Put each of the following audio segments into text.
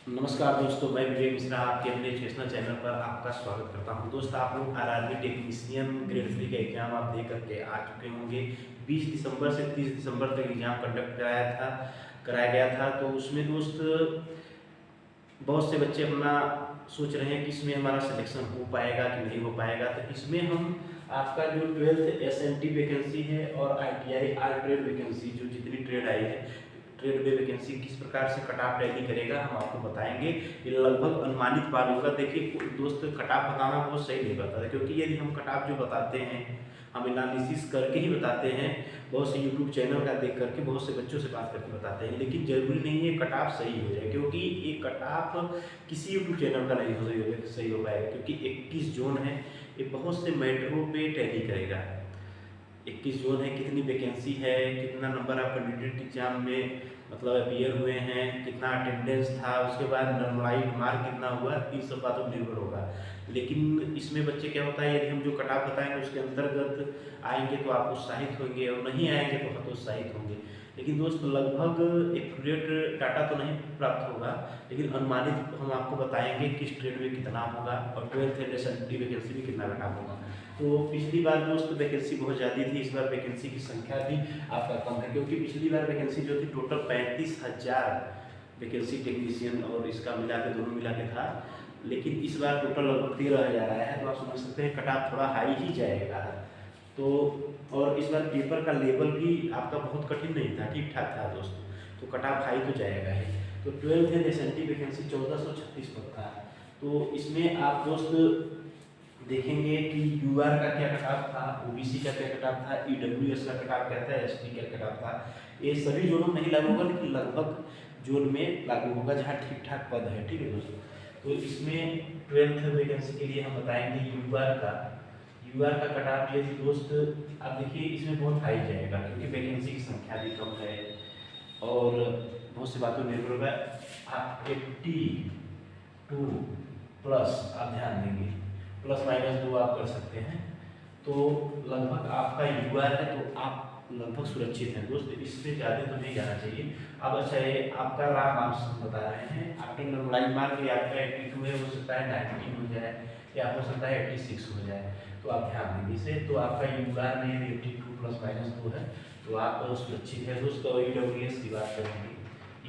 नमस्कार दोस्तों, मैं विवेक मिश्रा आपके अपने एजुकेशनल चैनल पर आपका स्वागत करता हूं। दोस्त, आप लोग आरआरबी टेक्नीशियन ग्रेड 3 का एग्जाम आप दे करके आ चुके होंगे। 20 दिसंबर से 30 दिसंबर तक एग्जाम कंडक्ट कराया गया था। तो उसमें दोस्त बहुत से बच्चे अपना सोच रहे हैं कि इसमें हमारा सिलेक्शन हो पाएगा कि नहीं हो पाएगा। तो इसमें हम आपका जो 12th एसएनटी वैकेंसी है और आईटीआई आल ट्रेड वैकेंसी जो जितनी ट्रेड आई है, ट्रेड में वैकेंसी किस प्रकार से कट ऑफ टैली करेगा हम आपको बताएंगे। ये लगभग अनुमानित बात होगा। देखिए दोस्त, कट ऑफ बताना बहुत सही नहीं बताता है, क्योंकि यदि हम कट ऑफ जो बताते हैं हम एनालिसिस करके ही बताते हैं। बहुत से यूट्यूब चैनल का देख करके, बहुत से बच्चों से बात करके बताते हैं, लेकिन जरूरी नहीं है कट ऑफ सही हो जाए, क्योंकि ये कट ऑफ किसी यूट्यूब चैनल का नहीं सही हो पाएगा, क्योंकि 21 जोन है। ये बहुत से मैटरों पे टैली करेगा। 21 जोन है, कितनी वैकेंसी है, कितना नंबर ऑफ कैंडिडेट एग्जाम में मतलब अपीयर हुए हैं, कितना अटेंडेंस था, उसके बाद नॉर्मलाइज मार्क कितना हुआ, इन सब बातों पर निर्भर होगा। लेकिन इसमें बच्चे क्या होता है, यदि हम जो कट ऑफ बताएंगे उसके अंतर्गत आएंगे तो आप उत्साहित होंगे, और नहीं आएंगे तो हतोत्साहित होंगे। लेकिन दोस्त, लगभग एक्यूरेट डाटा तो नहीं प्राप्त होगा, लेकिन अनुमानित हम आपको बताएंगे किस ट्रेड में कितना होगा और 12th एंड एसएनटी वैकेंसी में कितना कट ऑफ होगा। तो पिछली बार दोस्त वैकेंसी बहुत ज़्यादा थी, इस बार वैकेंसी की संख्या भी आपका कम है, क्योंकि पिछली बार वैकेंसी जो थी टोटल 35,000 वैकेंसी टेक्नीशियन और इसका मिला के दोनों मिला के था। लेकिन इस बार टोटल लगभग 13,000 आया है, तो आप समझ सकते हैं कट ऑफ थोड़ा हाई ही जाएगा। तो और इस बार पेपर का लेवल भी आपका बहुत कठिन नहीं था, ठीक ठाक था दोस्त, तो कट ऑफ हाई तो जाएगा ही। तो 12th एंड एसएनटी वैकेंसी 1436 पद था। तो इसमें आप दोस्त देखेंगे कि यूआर का क्या कट ऑफ था, ओबीसी का क्या कट ऑफ था, ईडब्ल्यूएस का कट ऑफ क्या था, एसटी का कट ऑफ था। ये सभी जोनों में नहीं लागू होगा, लेकिन लगभग जोन में लागू होगा जहाँ ठीक ठाक पद है। ठीक है दोस्तों, तो इसमें 12th वैकेंसी के लिए हम बताएंगे यूआर का कट ऑफ। यदि दोस्त आप देखिए इसमें बहुत हाई जाएगा, क्योंकि वैकेंसी की संख्या भी कम है और बहुत सी बातों निर्भर होगा। आप 82 प्लस आप ध्यान देंगे, प्लस माइनस 2 आप कर सकते हैं, तो लगभग आपका यूआर है, तो आप लगभग सुरक्षित हैं दोस्त। इससे ज़्यादा तो नहीं जाना चाहिए। अब अच्छा, ये आपका रहा मार्क्स बता रहे हैं, आपके नॉर्मलाइज मार्क ये आपका 82 है, हो सकता है 90 हो जाए या हो सकता है 86 हो जाए, तो आप ध्यान देंगे इसे। तो आपका यूआर में यदि 82 प्लस माइनस 2 है तो आप सुरक्षित है दोस्त। और ईडब्ल्यूएस की बात करेंगे,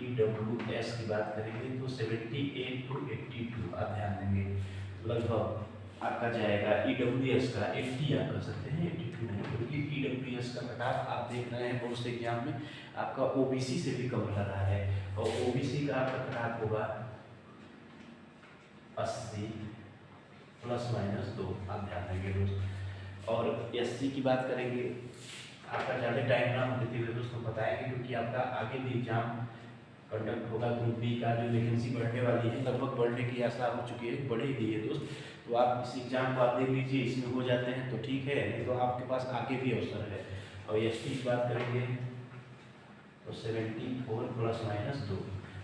ईडब्ल्यूएस की बात करेंगे तो 78 to 82 आप ध्यान देंगे, लगभग आपका जाएगा। ईडब्ल्यूएस का 80 आप कर सकते हैं, 82 नहीं, क्योंकि ईडब्ल्यूएस का कट ऑफ आप देख रहे हैं बहुत से एग्जाम में आपका ओबीसी से भी कम लग रहा है, और ओबीसी का आपका कट ऑफ होगा 80 प्लस माइनस 2 आप ध्यान देंगे दोस्त। और एससी की बात करेंगे, आपका ज़्यादा टाइम ना देते हुए दोस्तों बताएंगे, क्योंकि आपका आगे भी एग्जाम कंडक्ट होगा। ग्रुप बी का जो वैकेंसी बढ़ने वाली है, लगभग बढ़ने की आशा हो चुकी है, बढ़ेगी है दोस्त। तो आप इस एग्जाम को आप देख लीजिए, इसमें हो जाते हैं तो ठीक है, नहीं तो आपके पास आगे भी अवसर है। और एसटी की बात करेंगे तो 74 प्लस माइनस 2,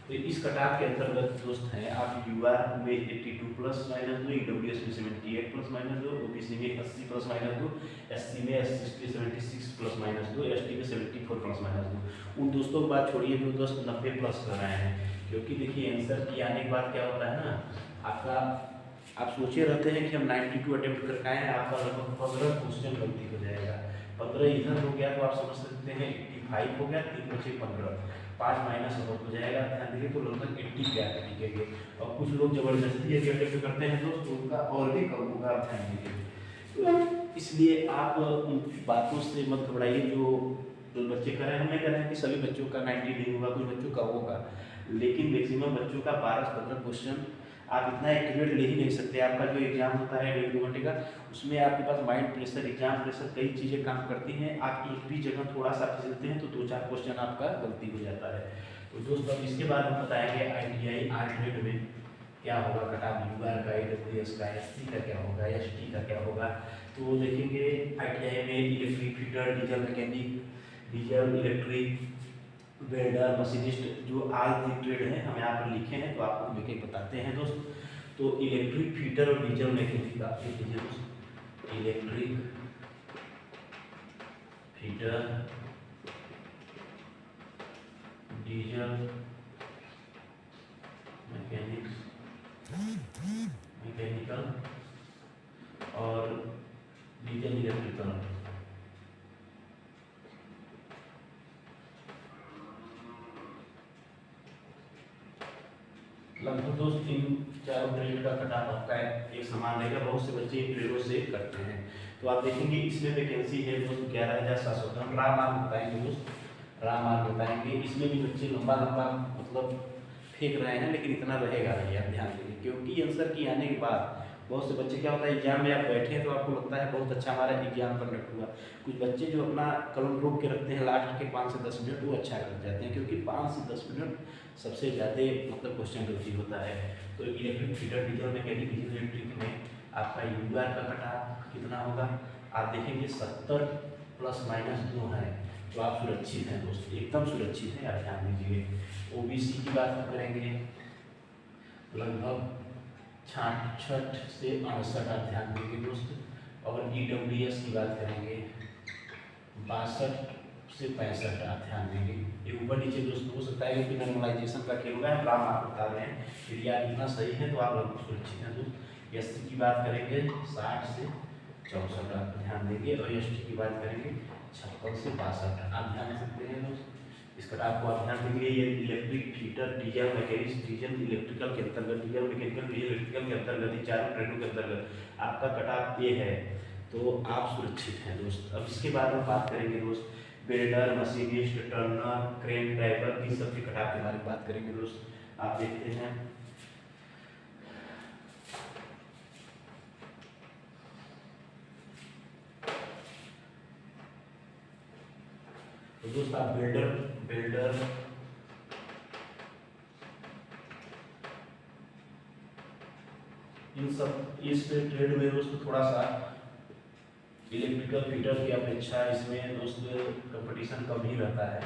तो इस कट ऑफ के अंतर्गत दोस्त हैं। आप यूआर में 82 प्लस माइनस 2, ईडब्ल्यूएस में 78 प्लस माइनस 2, ओबीसी में 80 प्लस माइनस 2, एससी में 76 प्लस माइनस 2, एसटी में 74 प्लस माइनस 2। उन दोस्तों की बात छोड़िए जो दोस्त 90 प्लस कर रहे हैं, क्योंकि देखिए आंसर की आने के बाद क्या होता है ना, आपका आप सोचे रहते हैं कि हम 92 अटेम्प्ट करके आए हैं, आपका लगभग 15 क्वेश्चन गलती हो जाएगा। 15 इधर हो गया तो आप समझ सकते हैं 85 हो गया, 3 बचे 15, 5 माइनस हो जाएगा, ध्यान दीजिए, तो लगभग 80 पे आके टिकेंगे। और कुछ लोग जबरदस्ती यदि अटेम्प्ट करते हैं दोस्त तो उनका और भी कम होगा, आप ध्यान दीजिए। तो इसलिए आप उन बातों से मत घबराइए जो बच्चे कर रहे हैं। हम नहीं कह रहे हैं कि सभी बच्चों का 90 नहीं होगा, कुछ बच्चों का होगा, लेकिन मैक्सिमम बच्चों का 12 से 15 क्वेश्चन आप इतना एक्यूरेट ले ही नहीं सकते। आपका जो एग्जाम होता है 1.5-2 घंटे का, उसमें आपके पास माइंड प्रेशर, एग्जाम प्रेशर, कई चीज़ें काम करती हैं। आप एक भी जगह थोड़ा सा फिसलते हैं तो 2-4 क्वेश्चन आपका गलती हो जाता है। तो दोस्तों अब इसके बाद हम बताएंगे आईटीआई आर्ट ट्रेड में क्या होगा, कट ऑफ यूआर का, ईडब्ल्यूएस का, एससी का क्या होगा, एसटी का क्या होगा। तो देखेंगे आईटीआई में electric fitter, diesel mechanic, diesel electric, welder, machinist, जो आज ट्रेड है हम यहाँ पर लिखे हैं, तो आपको हम एक बताते हैं दोस्त। तो इलेक्ट्रिक फीटर और डीजल मैकेनिक आप देख लीजिए दोस्त, इलेक्ट्रिक फीटर, डीजल मैकेनिक लगभग दोस्त इन चारों ग्रेड का कटाव आपका एक समान रहेगा। बहुत से बच्चे इन ग्रेडों से करते हैं। तो आप देखेंगे इसमें वैकेंसी है दोस्त 11,700। हम राम आर्म बताएंगे दोस्त, राम आर्म बताएंगे। इसमें भी बच्चे लंबा लंबा मतलब फेंक रहे हैं, लेकिन इतना रहेगा नहीं, आप ध्यान देंगे। क्योंकि आंसर की आने के बाद बहुत से बच्चे क्या होता है, एग्जाम में आप बैठे तो आपको लगता है बहुत अच्छा हमारा एग्जाम कंडक्ट हुआ। कुछ बच्चे जो अपना कलम रोक के रखते हैं लास्ट के 5 से 10 मिनट, वो अच्छा कर जाते हैं। क्योंकि 5 से 10 मिनट सबसे ज़्यादा मतलब क्वेश्चन गलती होता है। तो electric fitter diesel mechanic diesel electric में आपका यूआर का कटाव कितना होगा, आप देखेंगे 70 ± 2 है। तो आप सुरक्षित हैं दोस्त, एकदम सुरक्षित हैं, आप ध्यान दीजिए। ओबीसी की बात करेंगे लगभग 66 से 68, आप ध्यान देंगे दोस्त। और ईडब्ल्यूएस की बात करेंगे 62 से 65, आप ध्यान देंगे। ये ऊपर नीचे दोस्त हो सकता है कि नॉर्मलाइजेशन का खेल होगा, हम राम आप बता रहे हैं। यदि आप इतना सही है तो आप लगभग सुरक्षित हैं दोस्त। एससी की बात करेंगे 60 से 64, आप ध्यान देंगे। और एसटी की बात करेंगे 56 से 62, आप ध्यान दे सकते हैं दोस्त। इस कटाव को आप ध्यान देंगे। ये electric fitter diesel mechanics diesel electrical के अंतर्गत, डीजल मैकेनिकल डीजल इलेक्ट्रिकल के अंतर्गत, ये चारों ट्रेडों के अंतर्गत आपका कटाव ये है, तो आप सुरक्षित हैं दोस्त। अब इसके बाद हम बात करेंगे दोस्त builder, machinist, Turner, crane driver, इस सब के कटाव के बारे में बात करेंगे दोस्त। आप देखते हैं तो दोस्त आप बिल्डर इन सब इस ट्रेड में दोस्त थोड़ा सा इलेक्ट्रिकल फीटर की अपेक्षा इसमें दोस्त कंपटीशन कम ही रहता है।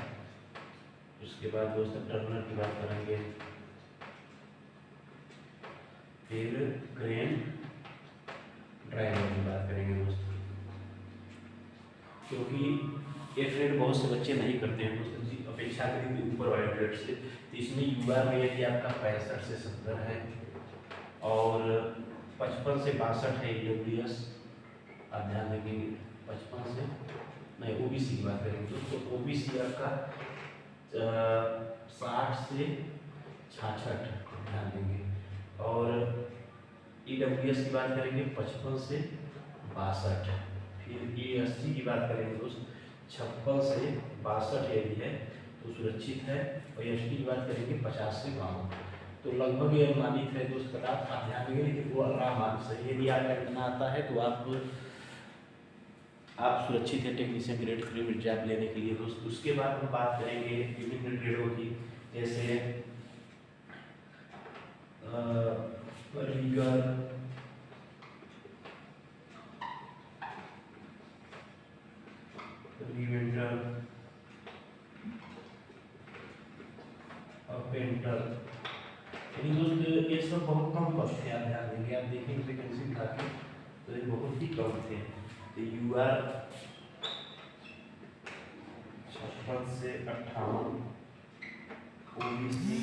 उसके बाद दोस्त टर्नर की बात करेंगे, फिर क्रेन ड्राइवर की बात करेंगे दोस्त। क्योंकि ये ट्रेड बहुत से बच्चे नहीं करते हैं दोस्त अपेक्षा करेंगे ऊपर वाले ट्रेड से। तो इसमें युवा में यदि आपका 65 से 70 है और 55 से 62 है ईडब्ल्यूएस, आप ध्यान देंगे। 55 से नहीं, ओबीसी की बात करेंगे तो ओबीसी आपका 60 से 66, ध्यान देंगे। और ईडब्ल्यूएस की बात करेंगे 55 से 62। फिर एएससी की बात करेंगे दोस्त 56 से 62 यदि है तो सुरक्षित है। और एसटी की बात करेंगे 50 से 52। तो लगभग ये अनुमानित है दोस्त कटाव, आप ध्यान देंगे। लेकिन वो आराम से यदि आपका इतना आता है तो आप सुरक्षित है टेक्नीशियन ग्रेड 3 में जॉब लेने के लिए दोस्त। उसके बाद हम बात करेंगे विभिन्न ग्रेडों की, जैसे रीगर, रिवेंटर और पेंटर। लेकिन दोस्त ये सब बहुत कम कॉस्ट है, आप ध्यान देंगे। आप देखेंगे वैकेंसी उठा के तो ये बहुत ही कम थे। तो यूआर 56 से 58, ओबीसी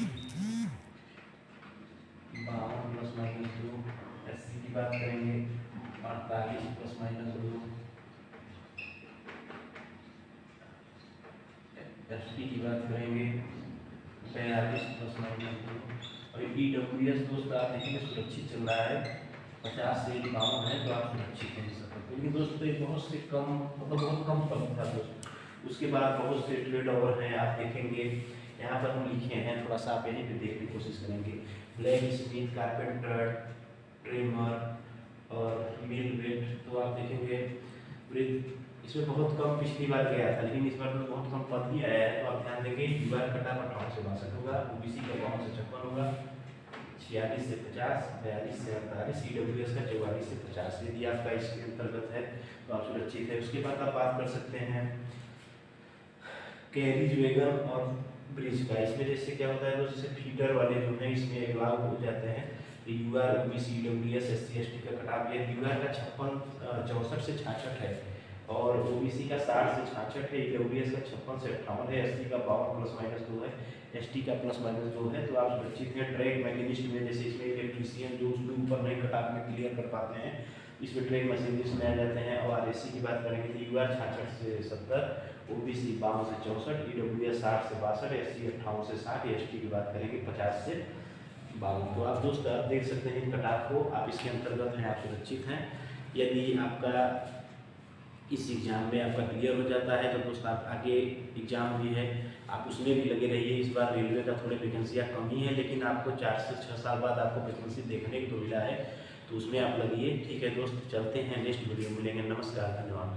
52 ± 2, एससी की बात करेंगे 48 ± 2, एसटी की बात करेंगे 42 ± 2। और ईडब्ल्यूएस दोस्त आप देखेंगे सुरक्षित चल रहा है 50 से 52 है, तो आप सुरक्षित हैं सब। लेकिन दोस्त बहुत से कम मतलब बहुत कम पद था दोस्त। उसके बाद बहुत से ट्रेड और हैं, आप देखेंगे यहाँ पर हम लिखे हैं, थोड़ा सा आप यहीं पे देखने की कोशिश करेंगे। ब्लैक स्मिथ, कारपेंटर, ट्रिमर और मिल वेट। तो आप देखेंगे इसमें बहुत कम पिछली बार गया था, लेकिन इस बार तो बहुत कम पद ही आया है। तो आप ध्यान देंगे यूआर कटा 58 से 62 होगा, ओबीसी का 52 से 56 होगा, 46 से 50, 42 से 48, ईडब्ल्यूएस का 44 से 50। यदि आपका इसके अंतर्गत है तो आप सुरक्षित है। उसके बाद आप बात कर सकते हैं कैरिज वैगन और ब्रिज का। इसमें जैसे क्या होता है, जैसे फीडर वाले जो हैं इसमें लागू हो जाते हैं। तो UR, OBC, EWS, SC, ST का कटाव ये यूआर का 64 से 66 है और ओबीसी का 60 से 66 है, ईडब्ल्यूएस का 56 से 58 है, एससी का 52 ± 2 है, एसटी का ±2 है। तो आप सुरक्षित हैं। ट्रैक मैकेनिस्ट में जैसे इसमें इलेक्ट्रीशियन जो उसमें ऊपर नहीं कटाव में क्लियर कर पाते हैं, इसमें ट्रैक मशीनिस्ट में आ जाते हैं। और आरएससी की बात करेंगे तो यूआर 66 से 70, ओबीसी 52 से 64, ईडब्ल्यूएस 60 से 62, एससी 58 से 60, एसटी की बात करेंगे 50 से 52। तो आप दोस्त आप देख सकते हैं कटाफ को, आप इसके अंतर्गत हैं, आप सुरक्षित हैं। यदि आपका इस एग्ज़ाम में आपका क्लियर हो जाता है तो दोस्त आप आगे एग्ज़ाम भी है, आप उसमें भी लगे रहिए। इस बार रेलवे का थोड़े वैकेंसियाँ कमी है, लेकिन आपको 4 से 6 साल बाद आपको वैकेंसी देखने को तो मिला है, तो उसमें आप लगिए। ठीक है दोस्त, चलते हैं नेक्स्ट वीडियो मिलेंगे। नमस्कार, धन्यवाद।